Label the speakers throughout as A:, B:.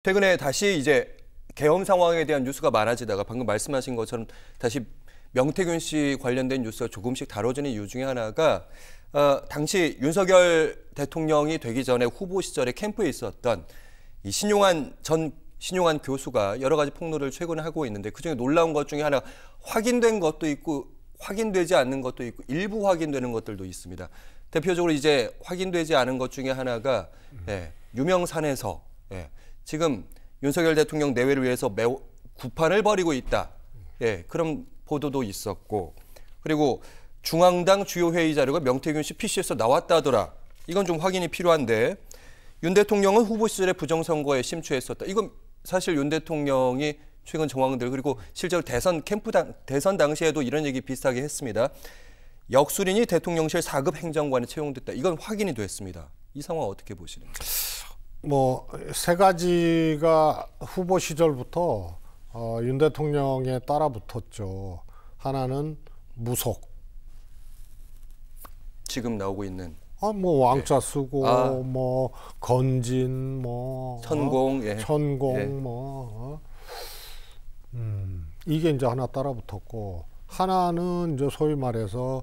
A: 최근에 다시 이제 계엄 상황에 대한 뉴스가 많아지다가 방금 말씀하신 것처럼 다시 명태균 씨 관련된 뉴스가 조금씩 다뤄지는 이유 중에 하나가 당시 윤석열 대통령이 되기 전에 후보 시절에 캠프에 있었던 이 신용한 교수가 여러 가지 폭로를 최근에 하고 있는데 그중에 놀라운 것 중에 하나 확인된 것도 있고 확인되지 않는 것도 있고 일부 확인되는 것들도 있습니다. 대표적으로 이제 확인되지 않은 것 중에 하나가 유명산에서 지금 윤석열 대통령 내외를 위해서 매우 구판을 벌이고 있다. 그런 보도도 있었고 그리고 중앙당 주요 회의 자료가 명태균 씨 PC에서 나왔다더라. 이건 좀 확인이 필요한데 윤 대통령은 후보 시절에 부정선거에 심취했었다. 이건 사실 윤 대통령이 최근 정황들 그리고 실제로 대선 당시에도 이런 얘기 비슷하게 했습니다. 역술인이 대통령실 4급 행정관에 채용됐다. 이건 확인이 됐습니다. 이 상황 어떻게 보시는지?
B: 세 가지가 후보 시절부터 윤 대통령에 따라 붙었죠. 하나는 무속.
A: 지금 나오고 있는.
B: 왕자 쓰고, 건진,
A: 천공,
B: 천공, 이게 이제 하나 따라 붙었고, 하나는 이제 소위 말해서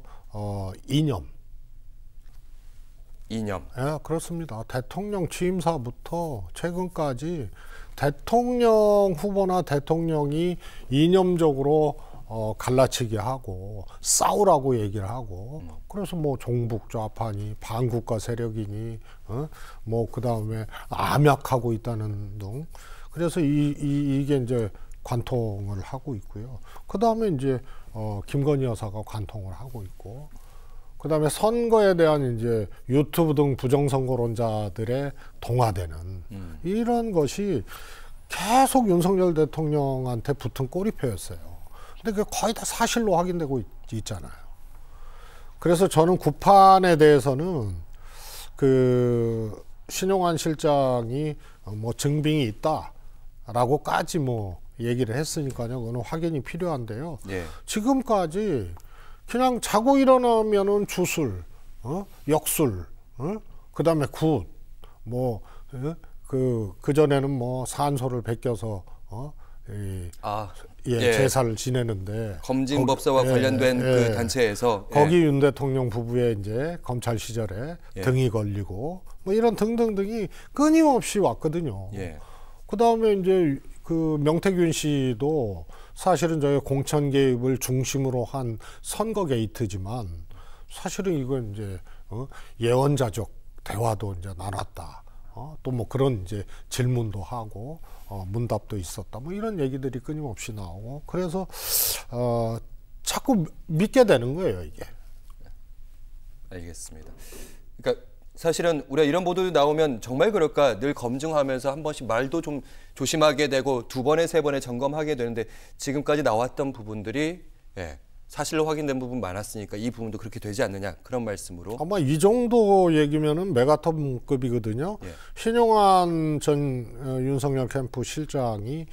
B: 이념. 그렇습니다. 대통령 취임사부터 최근까지 대통령 후보나 대통령이 이념적으로 갈라치기 하고 싸우라고 얘기를 하고 그래서 종북 좌파니 반국가 세력이니 그다음에 암약하고 있다는 등 그래서 이게 이제 관통을 하고 있고요. 그다음에 이제 김건희 여사가 관통을 하고 있고 그다음에 선거에 대한 이제 유튜브 등 부정선거론자들의 동화되는 이런 것이 계속 윤석열 대통령한테 붙은 꼬리표였어요. 근데 그게 거의 다 사실로 확인되고 있잖아요. 그래서 저는 구판에 대해서는 그 신용한 실장이 증빙이 있다라고까지 얘기를 했으니까요. 그거는 확인이 필요한데요. 지금까지 그냥 자고 일어나면은 주술, 역술, 그다음에 굿, 그전에는 산소를 베껴서 제사를 지내는데
A: 검진법사와 관련된 그 단체에서
B: 거기 윤 대통령 부부의 이제 검찰 시절에 등이 걸리고 이런 등등등이 끊임없이 왔거든요. 그다음에 이제 그 명태균 씨도 사실은 저희 공천 개입을 중심으로 한 선거 게이트지만 사실은 이건 이제 예언자적 대화도 이제 나눴다. 또 그런 이제 질문도 하고 문답도 있었다. 이런 얘기들이 끊임없이 나오고 그래서 자꾸 믿게 되는 거예요, 이게.
A: 알겠습니다. 그러니까 사실은 우리가 이런 보도도 나오면 정말 그럴까 늘 검증하면서 한 번씩 말도 좀 조심하게 되고 두 번에 세 번에 점검하게 되는데 지금까지 나왔던 부분들이 사실로 확인된 부분 많았으니까 이 부분도 그렇게 되지 않느냐 그런 말씀으로.
B: 아마 이 정도 얘기면은 메가톤급이거든요. 신용한 전 윤석열 캠프 실장이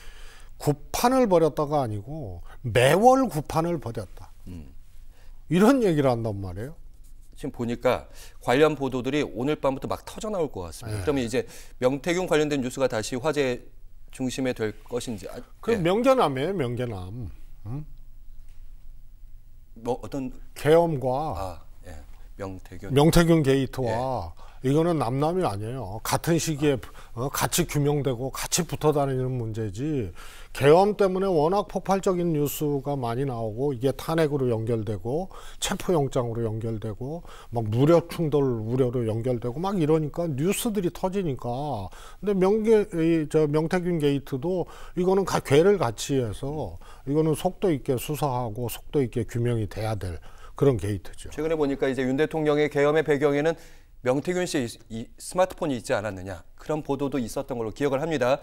B: 구판을 벌였다가 아니고 매월 구판을 벌였다. 이런 얘기를 한단 말이에요.
A: 지금 보니까 관련 보도들이 오늘 밤부터 막 터져 나올 것 같습니다. 그러면 이제 명태균 관련된 뉴스가 다시 화제 중심에 될 것인지.
B: 명계남이에요, 명계남.
A: 어떤
B: 계엄과 명태균 게이트와 이거는 남남이 아니에요. 같은 시기에 같이 규명되고 같이 붙어 다니는 문제지. 계엄 때문에 워낙 폭발적인 뉴스가 많이 나오고 이게 탄핵으로 연결되고 체포영장으로 연결되고 무력 충돌 우려로 연결되고 이러니까 뉴스들이 터지니까. 근데 명태균 게이트도 이거는 궤를 같이 해서 이거는 속도 있게 수사하고 속도 있게 규명이 돼야 될 그런 게이트죠.
A: 최근에 보니까 이제 윤 대통령의 계엄의 배경에는 명태균 씨의 이 스마트폰이 있지 않았느냐 그런 보도도 있었던 걸로 기억을 합니다.